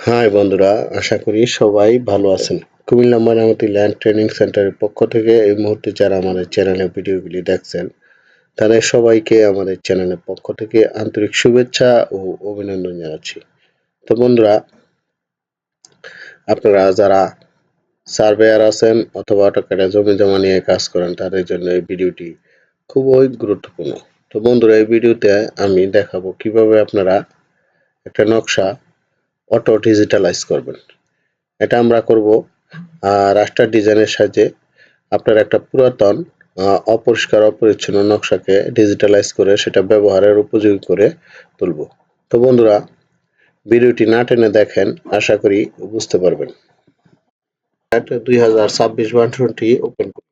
High বন্ধুরা, আশা করি সবাই ভালো আছেন। কুমিল্লা ময়নামতি ল্যান্ড ট্রেনিং সেন্টারের পক্ষ থেকে এই মুহূর্তে যারা আমাদের চ্যানেলে ভিডিওগুলি দেখছেন, তাদের সবাইকে আমাদের চ্যানেলের পক্ষ থেকে আন্তরিক শুভেচ্ছা ও অভিনন্দন জানাচ্ছি। তো বন্ধুরা, আপনারা যারা সার্ভেয়ার আছেন অথবা অটোক্যাডে জমি জমা নিয়ে কাজ করেন, তাদের জন্য এই ভিডিওটি খুবই গুরুত্বপূর্ণ। তো বন্ধুরা, এই ভিডিওতে আমি দেখাবো কিভাবে আপনারা একটা নকশা অটো ডিজিটালাইজ করবেন। এটা আমরা করব রাস্টার ডিজাইনের সাহায্যে। আপনার একটা পুরাতন অপরিষ্কার অপরিচ্ছন্ন নকশাকে ডিজিটালাইজ করে সেটা ব্যবহারের উপযোগী করে তুলব। তো বন্ধুরা, ভিডিওটি না টেনে দেখেন, আশা করি বুঝতে পারবেন। 2026 ভার্সনটি ওপেন করুন।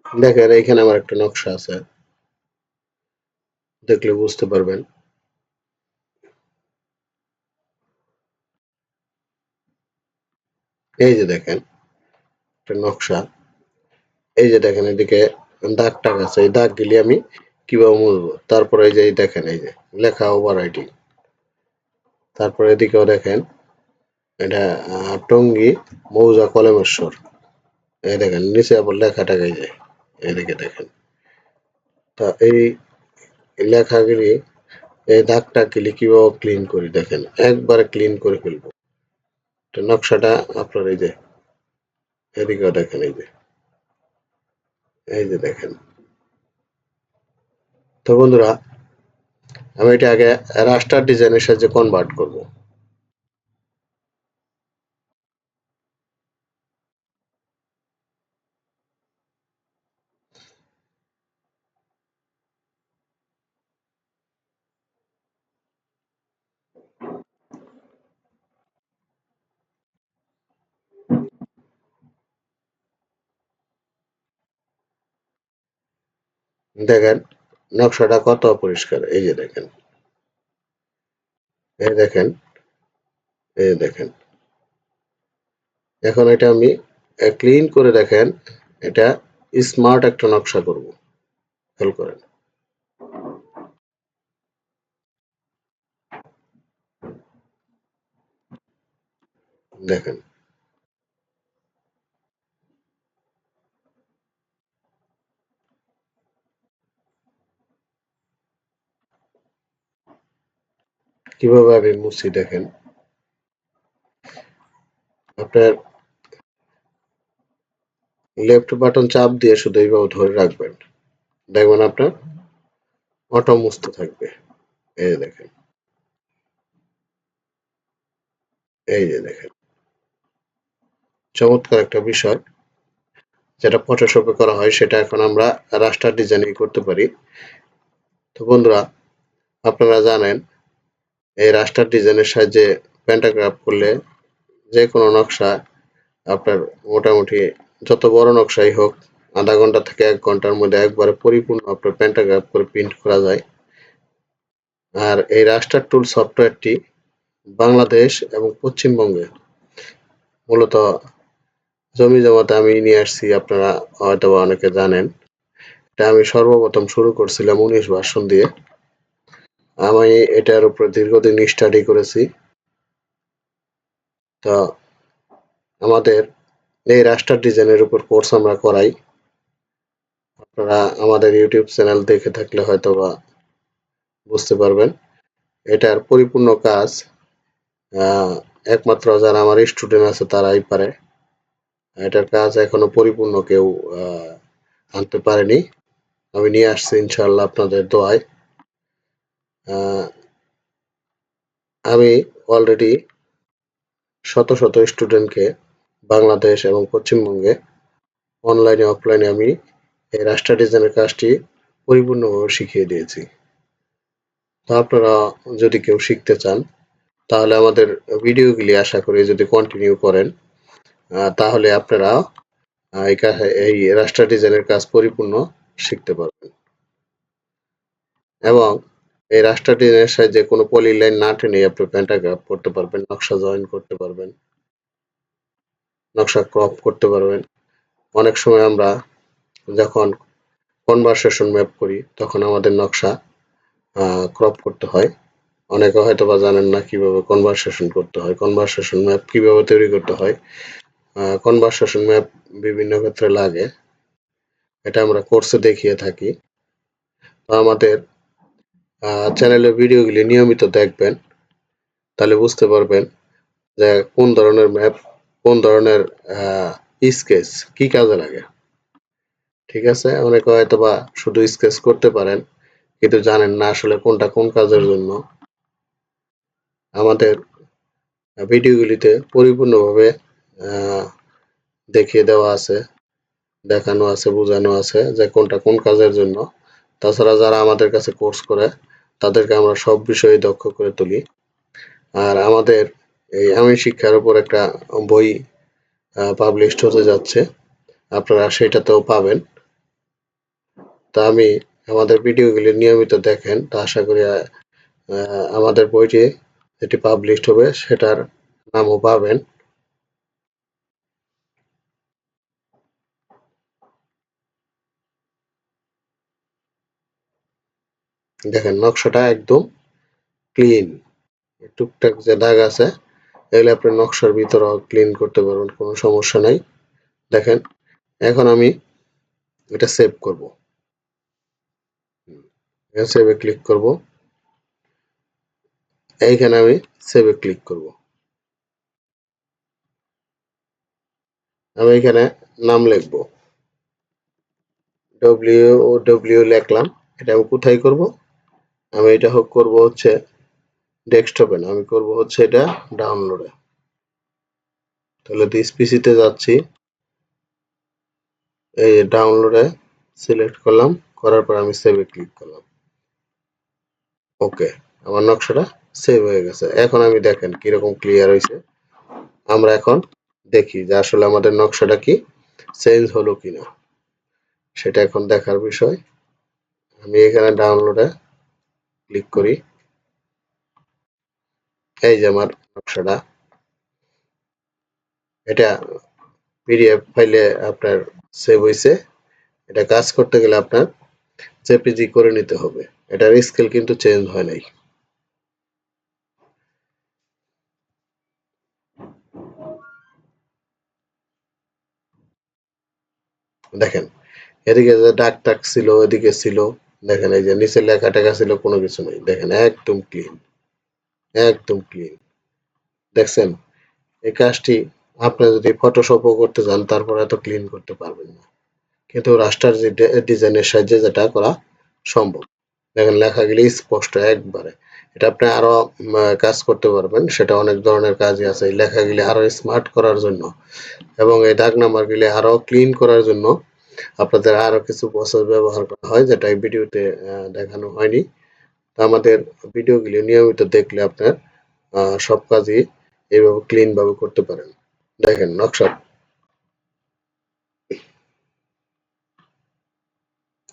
দেখেন, এইখানে আমার একটা নকশা আছে, দেখলে বুঝতে পারবেন। এই যে দেখেন একটা নকশা, এই যে দেখেন এদিকে দাগ টাগ আছে, এই দাগ গুলি আমি কিভাবে মুছবো। তারপরে এই যে দেখেন, এই যে লেখা ওভার রাইটিং। তারপরে এদিকেও দেখেন, এটা টঙ্গী মৌজা কলেমেশ্বর। এই দেখেন নিচে আবার লেখাটা এই যে এদিকে দেখেন। তা এই লেখাগুলি, এই দাগ টাগগুলি কিভাবে ক্লিন করি দেখেন, একবারে ক্লিন করে ফেলবো। তো নকশাটা আপনার এই যে এদিকেও দেখেন, এই যে দেখেন। তো বন্ধুরা, আমি এটা আগে রাস্টার ডিজাইনের সাহায্যে কনভার্ট করব। দেখেন নকশাটা কত পরিষ্কার, এই যে দেখেন, এই দেখেন, এই দেখেন। এখন এটা আমি ক্লিন করে দেখেন, এটা স্মার্ট একটা নকশা করব। খেয়াল করেন, দেখেন কিভাবে আমি মুছি। দেখেন আপনার লেফট বাটন চাপ দিয়ে শুধু এইভাবে ধরে রাখবেন, দেখবেন আপনার অটো মুছতে থাকবে। এই যে দেখেন, এই যে দেখেন, চমৎকার একটা বিষয়। যেটা ফটোশপে করা হয় সেটা এখন আমরা রাস্টার ডিজাইনিং করতে পারি। তো বন্ধুরা, আপনারা জানেন এই রাস্টার ডিজাইনের সাহায্যে প্যান্টাগ্রাফ করলে যে কোনো নকশা আপনার মোটামুটি যত বড় নকশাই হোক, আধা ঘন্টা থেকে 1 ঘন্টার মধ্যে একবারে পরিপূর্ণ আপনার প্যান্টাগ্রাফ করে প্রিন্ট করা যায়। আর এই রাস্টার টুল সফটওয়্যারটি বাংলাদেশ এবং পশ্চিমবঙ্গে মূলত জমি জমাতে আমি নিয়ে আসছি, আপনারা হয়তোবা অনেকে জানেন। এটা আমি সর্বপ্রথম শুরু করছিলাম 19 ভার্সন দিয়ে। আমি এটার উপরে দীর্ঘদিন স্টাডি করেছি। তো আমাদের এই রাস্টার ডিজাইনের উপর কোর্স আমরা করাই। আপনারা আমাদের ইউটিউব চ্যানেল দেখে থাকলে হয়তোবা বুঝতে পারবেন। এটার পরিপূর্ণ কাজ আহ, একমাত্র যারা আমার স্টুডেন্ট আছে তারাই পারে। এটার কাজ এখনো পরিপূর্ণ কেউ আনতে পারিনি, আমি নিয়ে আসছি ইনশাআল্লাহ আপনাদের দোয়ায়। আমি অলরেডি শত শত স্টুডেন্টকে বাংলাদেশ এবং পশ্চিমবঙ্গে অনলাইনে অফলাইনে আমি এই রাস্টার ডিজাইনের কাজটি পরিপূর্ণভাবে শিখিয়ে দিয়েছি। তো আপনারা যদি কেউ শিখতে চান তাহলে আমাদের ভিডিওগুলি আশা করি যদি কন্টিনিউ করেন তাহলে আপনারা এই রাস্টার ডিজাইনের কাজ পরিপূর্ণ শিখতে পারবেন। এবং এই রাস্টার ডিজাইনের সাহায্যে কোনো পলি লাইন না টেনে আপনি প্যান্টাগ্রাফ করতে পারবেন, নকশা জয়েন করতে পারবেন, নকশা ক্রপ করতে পারবেন। অনেক সময় আমরা যখন কনভারসেশন ম্যাপ করি তখন আমাদের নকশা ক্রপ করতে হয়। অনেকে হয়তো বা জানেন না কিভাবে কনভারসেশন করতে হয়, কনভারসেশন ম্যাপ কিভাবে তৈরি করতে হয়। কনভারসেশন ম্যাপ বিভিন্ন ক্ষেত্রে লাগে, এটা আমরা কোর্সে দেখিয়ে থাকি। তো আমাদের চ্যানেলের ভিডিওগুলি নিয়মিত দেখবেন, তাহলে বুঝতে পারবেন যে কোন ধরনের ম্যাপ, কোন ধরনের স্কেচ কি কাজে লাগে। ঠিক আছে, অনেকে হয়তো বা শুধু স্কেচ করতে পারেন কিন্তু জানেন না আসলে কোনটা কোন কাজের জন্য। আমাদের ভিডিওগুলিতে পরিপূর্ণভাবে দেখিয়ে দেওয়া আছে, দেখানো আছে, বোঝানো আছে যে কোনটা কোন কাজের জন্য। তাছাড়া যারা আমাদের কাছে কোর্স করে তাদেরকে আমরা সব বিষয়ে দক্ষ করে তুলি। আর আমাদের এই আমি শিক্ষার উপর একটা বই পাবলিশড হতে যাচ্ছে, আপনারা সেটাতেও পাবেন। তা আমি আমাদের ভিডিওগুলি নিয়মিত দেখেন, তা আশা করি আমাদের বইটি যেটি পাবলিশড হবে সেটার নামও পাবেন। দেখেন নকশাটা একদম ক্লিন, টুকটাক যে দাগ আছে এগুলো আপনি নকশার ভিতরেও ক্লিন করতে পারবেন, কোনো সমস্যা নাই। দেখেন এখন আমি এটা সেভ করব, সেভে ক্লিক করব, এইখানে আমি সেভে ক্লিক করব। আমি এখানে নাম লিখব, ডব্লিউ লিখলাম। এটা আমি কোথায় করব? আমি এটা করব হচ্ছে ডেস্কটপে না, আমি করব হচ্ছে এটা ডাউনলোডে। তাহলে দিস পিসিতে যাচ্ছি, এই ডাউনলোডে সিলেক্ট করলাম, করার পর আমি সেভে ক্লিক করলাম। ওকে, আমার নকশাটা সেভ হয়ে গেছে। এখন আমি দেখেন কিরকম ক্লিয়ার হয়েছে। আমরা এখন দেখি যে আসলে আমাদের নকশাটা কি চেঞ্জ হলো কিনা, সেটা এখন দেখার বিষয়। আমি এখানে ডাউনলোডে ক্লিক করি, এই যে আমার নকশাটা, এটা পিডিএফ ফাইলে আপনার সেভ হয়েছে। এটা কাজ করতে গেলে আপনার জেপিজি করে নিতে হবে, এটার স্কেল কিন্তু চেঞ্জ হয় নাই। দেখেন এদিকে যে দাগ টাগ ছিল এদিকে ছিল, দেখেন এই যে নিচে লেখা টেখা ছিল কোনো কিছু নেই, দেখেন একদম ক্লিন, একদম ক্লিন। দেখছেন এই কাজটি আপনি যদি ফটোশপও করতে যান তারপর এত ক্লিন করতে পারবেন না, কিন্তু রাস্টার ডিজাইনের সাহায্যে যেটা করা সম্ভব। দেখেন লেখাগুলি স্পষ্ট একবারে। এটা আপনি আরো কাজ করতে পারবেন, সেটা অনেক ধরনের কাজই আছে এই লেখাগুলি আরো স্মার্ট করার জন্য এবং এই দাগ নাম্বারগুলি আরো ক্লিন করার জন্য আপনাদের আরো কিছু প্রসেস ব্যবহার করা হয়, যেটা এই ভিডিওতে দেখানো হয়নি। তো আমাদের ভিডিওগুলি নিয়মিত দেখলে আপনার সব কাজই এইভাবে ক্লিন ভাবে করতে পারেন। দেখেন নকশা,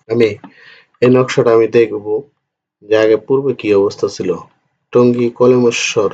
আমি এই নকশাটা আমি দেখব যে আগে পূর্বে কি অবস্থা ছিল। টঙ্গী কলেমেশ্বর,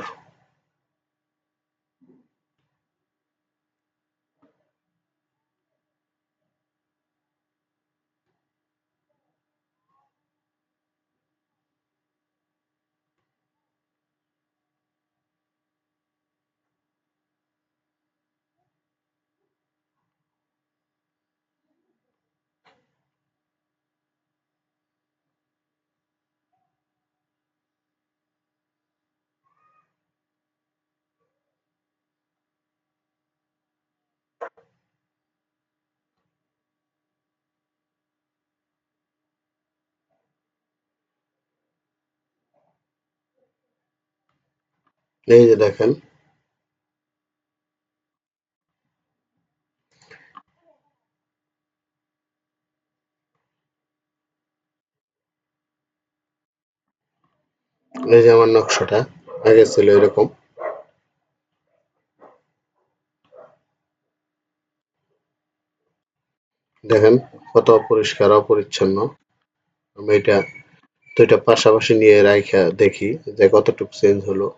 এই যে দেখেন, এই যে আমার নকশাটা আগে ছিল এরকম। দেখেন কত পরিষ্কার অপরিচ্ছন্ন। আমি এটা দুইটা পাশাপাশি নিয়ে রাইখা দেখি যে কতটুকু চেঞ্জ হলো।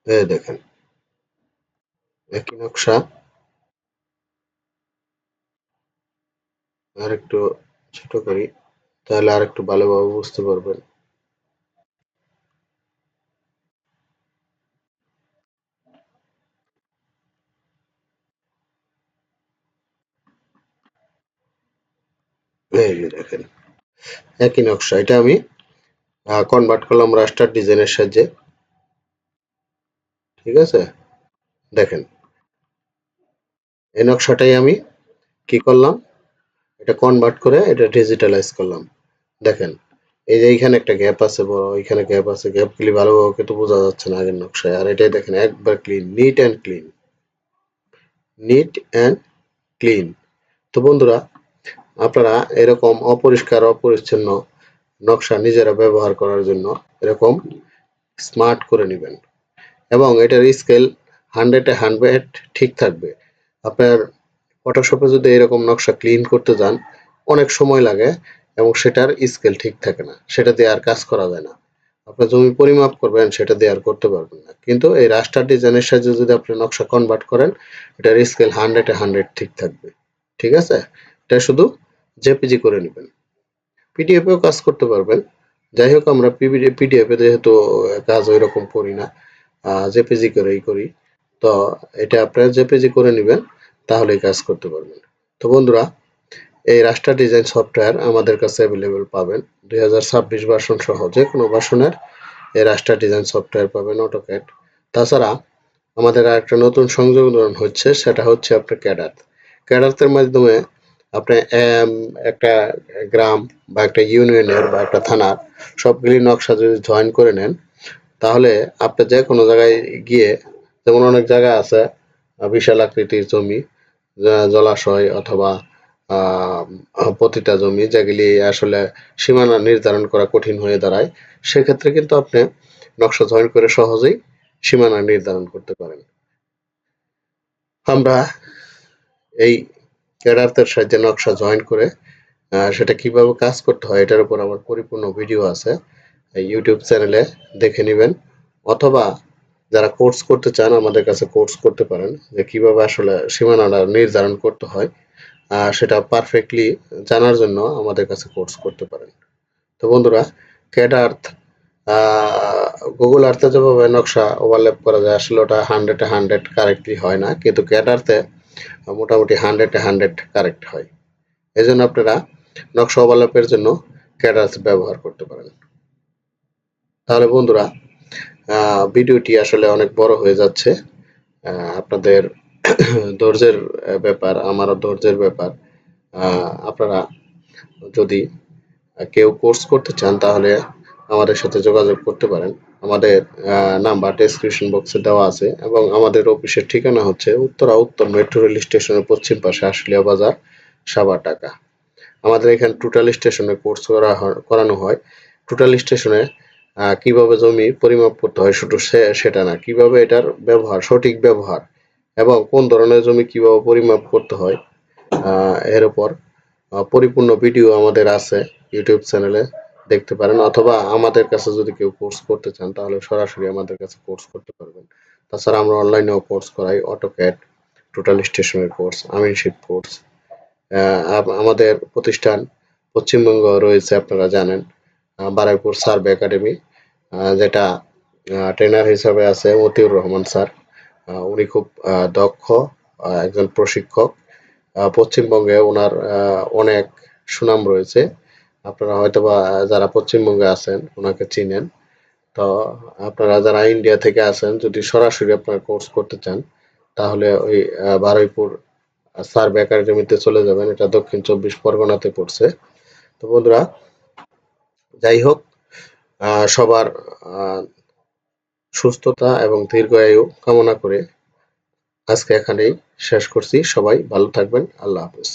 এই দেখেন একই নকশা, আর একটু ছোট করি তাহলে আর একটু ভালোভাবে বুঝতে পারবেন। এই যে দেখেন একই নকশা, এটা আমি কনভার্ট করলাম রাস্টার ডিজাইনের সাহায্যে। ঠিক আছে, দেখেন এই নকশাটাই আমি কি করলাম, এটা কনভার্ট করে এটা ডিজিটালাইজ করলাম। দেখেন এই যে এইখানে একটা গ্যাপ আছে বড়, এখানে গ্যাপ আছে, গ্যাপগুলি ভালোভাবে কিন্তু বোঝা যাচ্ছে না আগের নকশায়। আর এটাই দেখেন একবার clean, neat and clean, neat and clean. তো বন্ধুরা, আপনারা এরকম অপরিষ্কার অপরিচ্ছন্ন নকশা নিজেরা ব্যবহার করার জন্য এরকম স্মার্ট করে নেবেন, এবং এটার স্কেল 100-এ 100 ঠিক থাকবে। আপনার ফটোশপে যদি এরকম নকশা ক্লিন করতে যান অনেক সময় লাগে, এবং সেটার স্কেল ঠিক থাকে না, সেটা দিয়ে আর কাজ করা যায় না। আপনার জমি পরিমাপ করবেন সেটা দিয়ে আর করতে পারবেন না, কিন্তু এই রাস্টার ডিজাইনের সাহায্যে যদি আপনি নকশা কনভার্ট করেন এটার স্কেল 100-এ 100 ঠিক থাকবে। ঠিক আছে, এটা শুধু জেপিজি করে নেবেন, পিডিএফেও কাজ করতে পারবেন। যাই হোক আমরা পিডিএফে যেহেতু কাজ ওই রকম করি না, জেপিজি করেই করি। তো এটা আপনারা জেপিজি করে নেবেন, তাহলেই কাজ করতে পারবেন। তো বন্ধুরা, এই রাস্টার ডিজাইন সফটওয়্যার আমাদের কাছে অ্যাভেলেবল পাবেন 2026 ভার্সন সহ যে কোনো ভার্সনের এই রাস্টার ডিজাইন সফটওয়্যার পাবেন অটোক্যাড। তাছাড়া আমাদের আরেকটা নতুন সংযোজন হচ্ছে, সেটা হচ্ছে আপনার ক্যাডার। ক্যাডারদের মাধ্যমে আপনি একটা গ্রাম বা একটা ইউনিয়নের বা একটা থানার সবগুলি নকশা যদি জয়েন করে নেন, তাহলে আপনি যে কোনো জায়গায় গিয়ে, যেমন অনেক জায়গা আছে বিশাল আকৃতির জমি, জলাশয় অথবা পতিতা জমি, যেগুলি আসলে সীমানা নির্ধারণ করা কঠিন হয়ে দাঁড়ায়, সেক্ষেত্রে কিন্তু আপনি নকশা জয়েন করে সহজেই সীমানা নির্ধারণ করতে পারেন। আমরা এই ক্যাডারদের সাহায্যে নকশা জয়েন করে সেটা কিভাবে কাজ করতে হয় এটার উপর আমার পরিপূর্ণ ভিডিও আছে, এই ইউটিউব চ্যানেলে দেখে নেবেন। অথবা যারা কোর্স করতে চান আমাদের কাছে কোর্স করতে পারেন, যে কিভাবে আসলে সীমানাটা নির্ধারণ করতে হয় সেটা পারফেক্টলি জানার জন্য আমাদের কাছে কোর্স করতে পারেন। তো বন্ধুরা, ক্যাড আর্থ গুগল আর্থে যেভাবে নকশা ওভারল্যাপ করা যায় আসলে ওটা 100-এ 100 কারেক্টলি হয় না, কিন্তু ক্যাড আর্থে মোটামুটি 100-এ 100 কারেক্ট হয়। এই জন্য আপনারা নকশা ওভারল্যাপের জন্য ক্যাড আর্থ ব্যবহার করতে পারেন। তাহলে বন্ধুরা, ভিডিওটি আসলে অনেক বড় হয়ে যাচ্ছে। আপনাদের ধৈর্যের ব্যাপার, আমারও ধৈর্যের ব্যাপার। আপনারা যদি কেউ কোর্স করতে চান তাহলে আমাদের সাথে যোগাযোগ করতে পারেন। আমাদের নাম্বার ডেসক্রিপশন বক্সে দেওয়া আছে, এবং আমাদের অফিসের ঠিকানা হচ্ছে উত্তরা উত্তর মেট্রো রেল স্টেশনের পশ্চিম পাশে আশুলিয়া বাজার, সাভার, ঢাকা। আমাদের এখানে টোটাল স্টেশনে কোর্স করানো হয়। টোটাল স্টেশনে কিভাবে জমি পরিমাপ করতে হয় শুধু সেটা না, কিভাবে এটার ব্যবহার, সঠিক ব্যবহার এবং কোন ধরনের জমি কিভাবে পরিমাপ করতে হয় এর উপর পরিপূর্ণ ভিডিও আমাদের আছে ইউটিউব চ্যানেলে, দেখতে পারেন। অথবা আমাদের কাছে যদি কেউ কোর্স করতে চান তাহলে সরাসরি আমাদের কাছে কোর্স করতে পারবেন। তাছাড়া আমরা অনলাইনেও কোর্স করাই, অটোক্যাড, টোটাল স্টেশনের কোর্স, আমিনশিপ কোর্স। আমাদের প্রতিষ্ঠান পশ্চিমবঙ্গ রয়েছে আপনারা জানেন, বারুইপুর সার্ভে একাডেমি, যেটা ট্রেনার হিসাবে আছে মতিউর রহমান স্যার। উনি খুব দক্ষ একজন প্রশিক্ষক। পশ্চিমবঙ্গে ওনার অনেক সুনাম রয়েছে। আপনারা হয়তোবা যারা পশ্চিমবঙ্গে আছেন ওনাকে চিনেন। তো আপনারা যারা ইন্ডিয়া থেকে আছেন, যদি সরাসরি আপনারা কোর্স করতে চান, তাহলে ওই বারুইপুর সার্ভ একাডেমিতে চলে যাবেন। এটা দক্ষিণ 24 পরগনাতে পড়ছে। তো বন্ধুরা, যাই হোক, সবার সুস্থতা এবং দীর্ঘায়ু কামনা করে আজকে এখানেই শেষ করছি। সবাই ভালো থাকবেন। আল্লাহ হাফেজ।